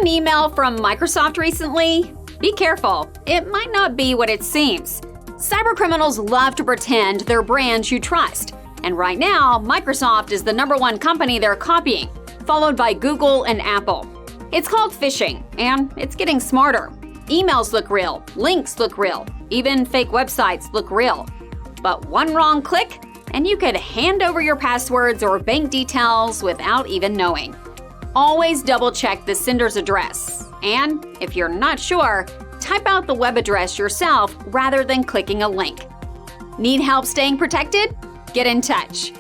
an email from Microsoft recently? Be careful, it might not be what it seems. Cybercriminals love to pretend they're brands you trust. And right now, Microsoft is the #1 company they're copying, followed by Google and Apple. It's called phishing, and it's getting smarter. Emails look real, links look real, even fake websites look real. But one wrong click, and you could hand over your passwords or bank details without even knowing. Always double-check the sender's address. And if you're not sure, type out the web address yourself rather than clicking a link. Need help staying protected? Get in touch.